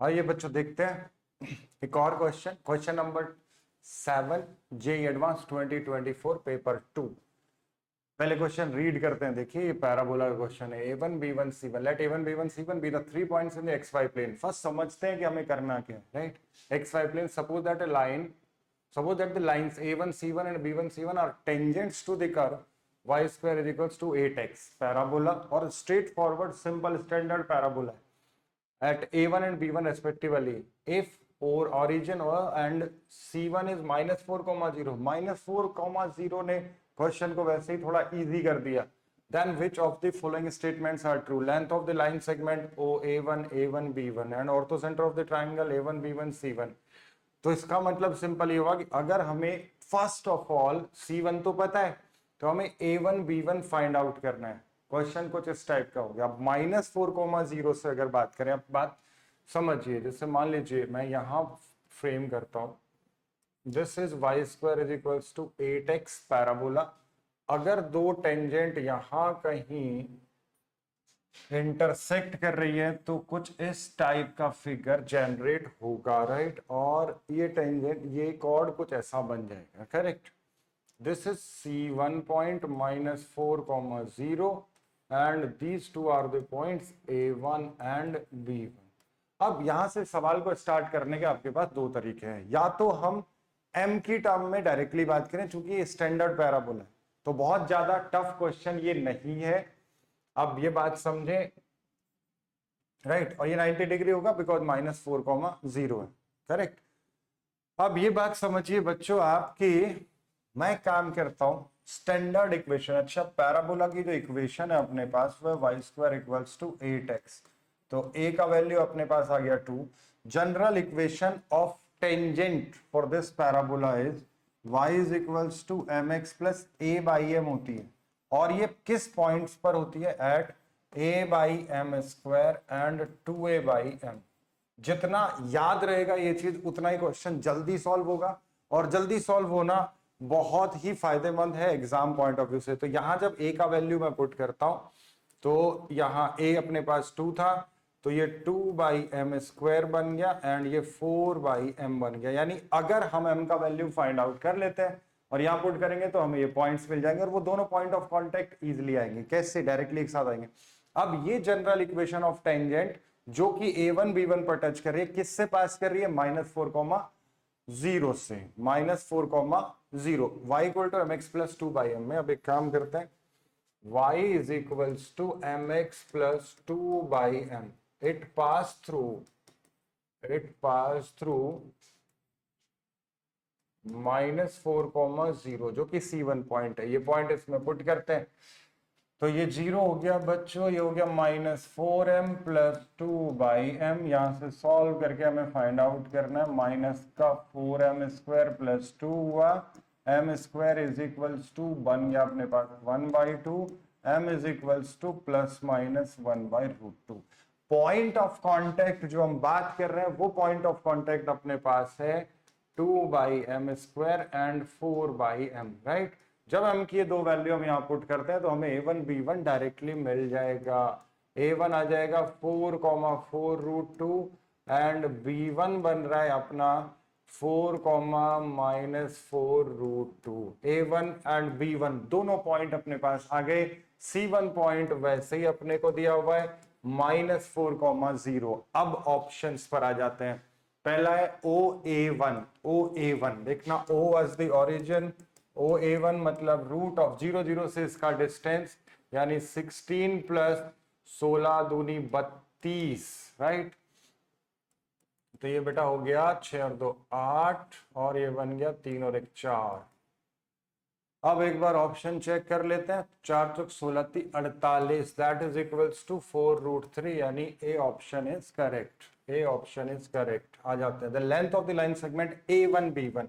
आइए बच्चों देखते हैं एक और क्वेश्चन, क्वेश्चन नंबर 7 जे एडवांस 2024 पेपर 2। पहले क्वेश्चन रीड करते हैं। देखिए ये पैराबोला का क्वेश्चन है। a1 b1 c1 let a1 b1 c1 be the 3 points in the xy plane. First समझते हैं कि हमें करना क्या है, right. xy plane, suppose that a line, suppose that the lines a1 c1 and b1 c1 are tangents to the curve y square is equals to 8x parabola और straight forward simple standard parabola at a1 and b1 respectively if or origin and c1 is -4,0 -4,0 ने question को वैसे ही थोड़ा easy कर दिया। then which of the following statements are true? length of the line segment OA1 A1 B1 and orthocenter of the triangle A1 B1 C1। तो इसका मतलब simple ये हुआ कि अगर हमें फर्स्ट ऑफ ऑल C1 तो पता है तो हमें A1 B1 फाइंड आउट करना है। क्वेश्चन कुछ इस टाइप का हो गया। अब -4,0 से अगर बात करें, अब बात समझिए। जैसे मान लीजिए मैं यहां फ्रेम करता हूं, this is y square is equals to 8x parabola. अगर दो टेंजेंट यहां कहीं इंटरसेक्ट कर रही है तो कुछ इस टाइप का फिगर जनरेट होगा, राइट। और ये टेंजेंट, ये कॉर्ड कुछ ऐसा बन जाएगा, correct. This is C1 point -4,0 and these two are the points A1 and B1। अब यहां से सवाल को स्टार्ट करने के आपके पास दो तरीके हैं। या तो हम m की टर्म में डायरेक्टली बात करें, चूंकि ये स्टैंडर्ड पैराबोला है तो बहुत ज्यादा टफ क्वेश्चन ये नहीं है। अब ये बात समझें, राइट। और ये 90 डिग्री होगा बिकॉज -4,0 है, करेक्ट। अब ये बात समझिए बच्चों आपकी, मैं काम करता हूं स्टैंडर्ड इक्वेशन। अच्छा, पैराबोला की जो इक्वेशन है अपने पास वह Y square equals to 8x। तो a का वैल्यू अपने पास आ गया 2। General equation of tangent for this parabola is y is equals to mx plus a by m होती है। और ये किस पॉइंट्स पर होती है? At a by m square and 2a by m। जितना याद रहेगा ये चीज उतना ही क्वेश्चन जल्दी सॉल्व होगा, और जल्दी सॉल्व होना बहुत ही फायदेमंद है एग्जाम पॉइंट ऑफ व्यू से। तो यहां जब a का वैल्यू मैं पुट करता हूं तो यहां a अपने पास 2 था तो ये 2 बाई एम स्क्वायर बन गया एंड ये 4 बाई एम बन गया। यानी अगर हम m का वैल्यू फाइंड आउट कर लेते हैं और यहां पुट करेंगे तो हमें ये पॉइंट्स मिल जाएंगे और वो दोनों पॉइंट ऑफ कांटेक्ट इजीली आएंगे। कैसे? डायरेक्टली एक साथ आएंगे। अब ये जनरल इक्वेशन ऑफ टेंजेंट जो कि A1 B1 पर टच कर रही है, किससे पास कर रही है? -4,0 से। -4,0 y equal to mx plus 2 by m में। अब एक काम करते हैं, y is equals to mx plus 2 by m। It pass through -4,0 जो कि C1 पॉइंट है। ये पॉइंट इसमें पुट करते हैं तो ये 0 हो गया बच्चों। ये हो गया -4m प्लस 2 बाई m। यहां से सॉल्व करके हमें फाइंड आउट करना है। माइनस का 4m स्क्वायर प्लस 2 हुआ, m square is equals to बन गया अपने पास 1/2। m is equals to plus minus 1/√2। Point of contact जो हम बात कर रहे हैं वो पॉइंट ऑफ कांटेक्ट अपने पास है 2 by m square and 4 by m, right. जब हम की दो वैल्यू हम यहाँ पुट करते हैं तो हमें A1 B1 डायरेक्टली मिल जाएगा। A1 आ जाएगा 4,4√2 एंड B1 बन रहा है अपना 4, -4√2। A1 एंड B1 दोनों पॉइंट अपने पास आ गए। C1 पॉइंट वैसे ही अपने को दिया हुआ है -4,0। अब ऑप्शंस पर आ जाते हैं। पहला है OA1। OA1 देखना, O as the origin, OA1 मतलब रूट ऑफ 0 0 से इसका डिस्टेंस, यानी 16 प्लस 16 दूनी 32, राइट। तो ये बेटा हो गया 6 और 2 8 और ये बन गया 3 और 1 4। अब एक बार ऑप्शन चेक कर लेते हैं। 4 चौक 16 48, दैट इज इक्वल्स टू 4√3, यानी A option is correct. A option is correct. आ जाते हैं the length of the line segment A1 B1।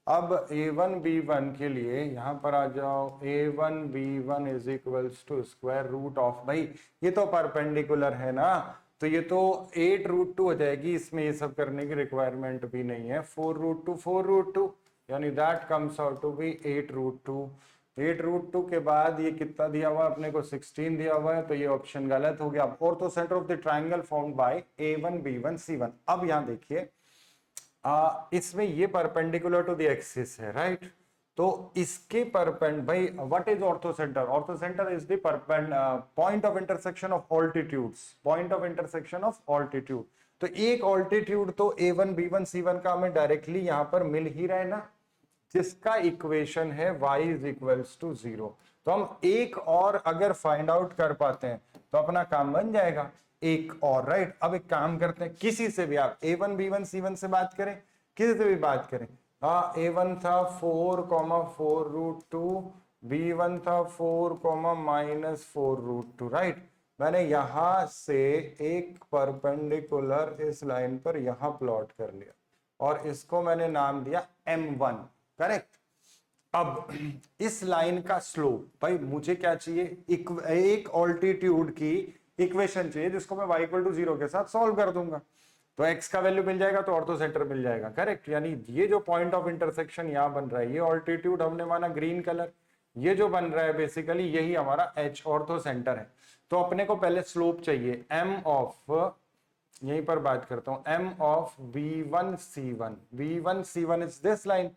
अब A1 B1 के लिए यहां पर आ जाओ। A1 B1 is equals to square root of, भाई ये तो परपेंडिकुलर है ना, तो ये तो 8√2 हो जाएगी। इसमें ये सब करने की रिक्वायरमेंट भी नहीं है। 4√2 4√2 यानी that comes out to be 8√2। 8√2 के बाद ये कितना दिया हुआ है अपने को 16 दिया हुआ है, तो ये ऑप्शन गलत हो गया। Ortho centre of the triangle formed by A1 B1 C1। अब यहां देखिए इसमें ये परपेंडिकुलर टू द एक्सिस है, राइट। तो इसके परपेंड भाई what is ortho centre? Ortho centre is the point of intersection of altitudes, point of intersection of altitude. तो एक ऑल्टीट्यूड तो A1 B1 C1 का हमें डायरेक्टली यहां पर मिल ही रहा है ना, जिसका इक्वेशन है y इज इक्वल्स टू 0। तो हम एक और अगर फाइंड आउट कर पाते हैं तो अपना काम बन जाएगा, एक और, राइट। अब एक काम करते हैं, किसी से भी आप A1 B1 C1 से बात करें, किसी से भी बात करें। A1 था 4,4√2, B1 था 4,-4√2, राइट। मैंने यहां से एक परपेंडिकुलर इस लाइन पर यहां प्लॉट कर लिया और इसको मैंने नाम दिया M1, करेक्ट। अब इस लाइन का स्लोप, भाई मुझे क्या चाहिए, एक ऑल्टीट्यूड की इक्वेशन चाहिए जिसको मैं y इक्वल टू 0 के साथ सॉल्व कर दूंगा। तो x का वैल्यू मिल जाएगा तो ऑर्थो सेंटर मिल जाएगा, करेक्ट। यानी ये जो पॉइंट ऑफ इंटरसेक्शन यहां बन रहा है, ये ऑल्टीट्यूड हमने माना ग्रीन कलर, ये जो बन रहा है बेसिकली यही हमारा h ऑर्थो सेंटर है। तो अपने को पहले स्लोप चाहिए m ऑफ, यहीं पर बात करता हूं, m of B1 C1 is this line.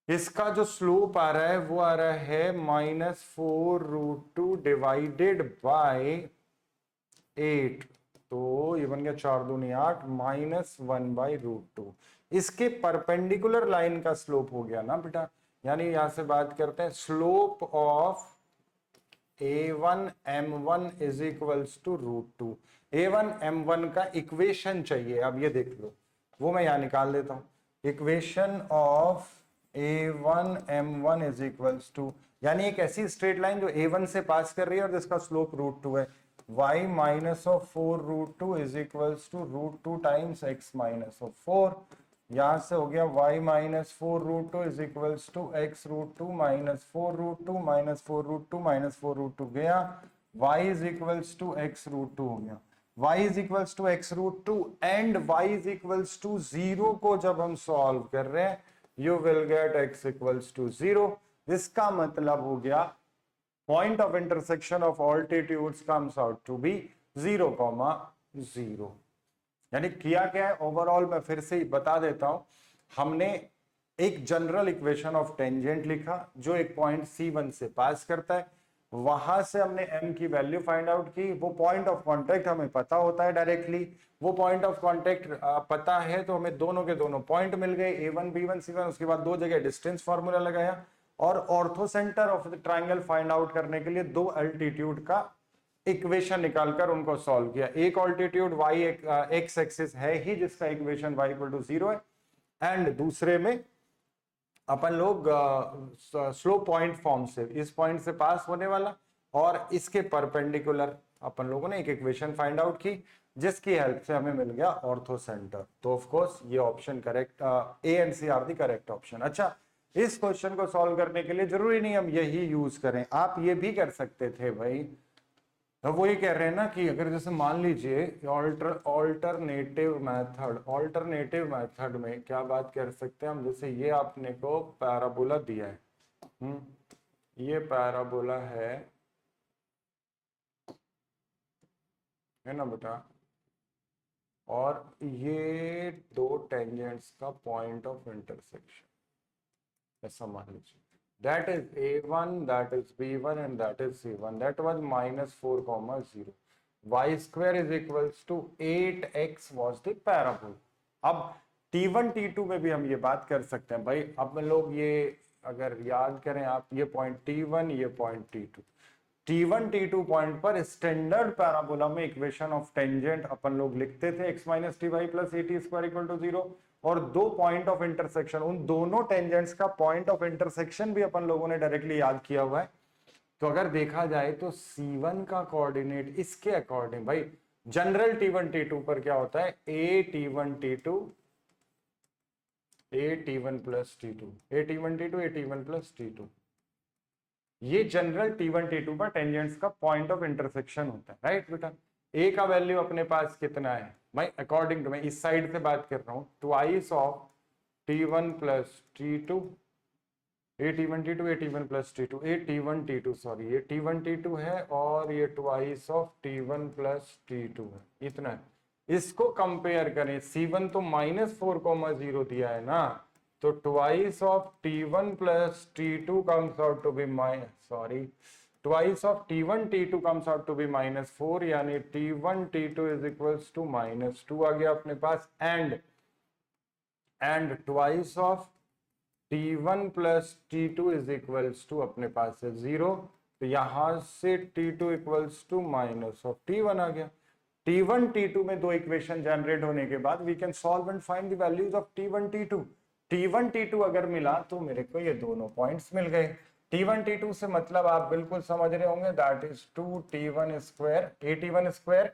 इसका जो स्लोप आ रहा है वो आ रहा है -4√2 डिवाइडेड बाय 8। तो ये बन गया 4 दूनी 8 -1/√2। इसके परपेंडिकुलर लाइन का स्लोप हो गया ना बेटा। यानी यहां से बात करते हैं slope of A1 M1 is equals to √2। A1 M1 का इक्वेशन चाहिए, अब ये देख लो, वो मैं यहां निकाल देता हूं। Equation of A1 M1 is equals to, यानी एक ऐसी स्ट्रेट लाइन जो A1 से पास कर रही है और जिसका स्लोप √2 है, y minus of 4√2 is equals to √2 times x minus of 4। यहां से हो गया y minus 4√2 is equals to x √2 minus 4√2 minus 4√2 minus 4√2 गया, y is equals to x √2 हो गया। y is equals to x √2 and y is equals to 0 को जब हम सॉल्व कर रहे हैं, you will get x equals to 0। इसका मतलब हो गया point of intersection of altitudes comes out to be 0,0। यानी किया क्या है ओवरऑल, मैं फिर से बता देता हूं। हमने एक जनरल इक्वेशन ऑफ टेंजेंट लिखा जो एक पॉइंट C1 से पास करता है, वहां से हमने m की वैल्यू फाइंड आउट की। वो पॉइंट ऑफ कांटेक्ट हमें पता होता है डायरेक्टली, वो पॉइंट ऑफ कांटेक्ट पता है तो हमें दोनों के दोनों पॉइंट मिल गए A1 B1 C1। उसके बाद दो जगह डिस्टेंस फार्मूला लगाया और ortho centre of the triangle find out करने के लिए दो अल्टीट्यूड का इक्वेशन निकालकर उनको सॉल्व किया। एक ऑल्टीट्यूड y एक्स एक्सिस है ही जिसका इक्वेशन y इक्वल टू 0 है, एंड दूसरे में अपन लोग स्लो पॉइंट फॉर्म से, इस पॉइंट से पास होने वाला और इसके परपेंडिकुलर अपन लोगों ने एक इक्वेशन फाइंड आउट की जिसकी हेल्प से हमें मिल गया ऑर्थो सेंटर। तो ऑफ कोर्स ये option correct, A and C are the correct option. अच्छा, इस क्वेश्चन को सॉल्व करने के लिए जरूरी नहीं हम यही यूज करें, आप ये भी कर सकते थे भाई। अब वो ये कह रहे हैं ना कि अगर जैसे मान लीजिए ऑल्टरनेटिव मेथड में क्या बात कर सकते हैं हम, जैसे ये आपने को पैराबोला दिया है, ये पैराबोला है ना बेटा, और ये दो टेंजेंट्स का पॉइंट ऑफ इंटरसेक्शन ऐसा मान लीजिए, that is A1, that is B1 and that is C1, that was -4,0। y square is equals to 8x was the parabola। अब T1 T2 में भी हम ये बात कर सकते हैं भाई। अब लोग ये अगर याद करें आप, ये पॉइंट T1, ये point T2, T1 T2 point पर स्टैंडर्ड पैराबोला में इक्वेशन ऑफ टेंजेंट अपन लोग लिखते थे x minus t y plus a t square equal to 0, और दो पॉइंट ऑफ इंटरसेक्शन, उन दोनों टेंजेंट्स का पॉइंट ऑफ इंटरसेक्शन भी अपन लोगों ने डायरेक्टली याद किया हुआ है। तो अगर देखा जाए तो C1 का कोऑर्डिनेट इसके अकॉर्डिंग, भाई जनरल T1 T2 पर क्या होता है, ए T1 T2 ए T1 प्लस T2, ए T1 T2 ए T1 प्लस T2, ये जनरल T1 T2 पर टेंजेंट्स का पॉइंट ऑफ इंटरसेक्शन होता है, राइट बेटा। ए का वैल्यू अपने पास कितना है भाई, अकॉर्डिंग टू, मैं इस साइड से बात कर रहा हूं, twice of T1 plus T2 A T1 T2 A T1 plus T2 A T1 T2 sorry ये T1 T2 है और ये twice of T1 plus T2 है, इतना है। इसको कंपेयर करें, C1 तो -4,0 दिया है ना, तो twice of T1 plus T2 comes out to be twice of T1 T2 comes out to be -4, यानी T1 T2 is equals to -2 आ गया अपने पास। And twice of T1 plus T2 is equals to अपने पास है 0, तो यहां से T2 equals to minus of T1 आ गया। T1 T2 में दो इक्वेशन जनरेट होने के बाद we can solve and find the values of T1 T2। T1 T2 अगर मिला तो मेरे को ये दोनों पॉइंट्स मिल गए। T1 T2 से मतलब आप बिल्कुल समझ रहे होंगे, that is 2T1 square AT1 square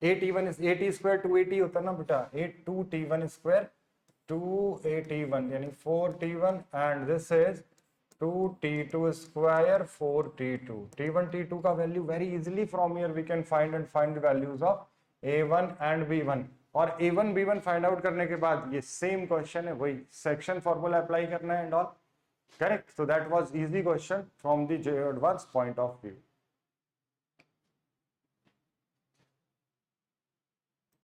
AT1 is AT square 2AT होता ना बेटा, 2T1 स्क्वायर 2AT1 यानी 4T1 and this is 2T2 square 4T2। T1 T2 का value very easily from here we can find the values of A1 and B1, और A1 B1 find out करने के बाद ये सेम क्वेश्चन है, वही section formula apply करना है and all, correct. So that was easy question from the advance point of view.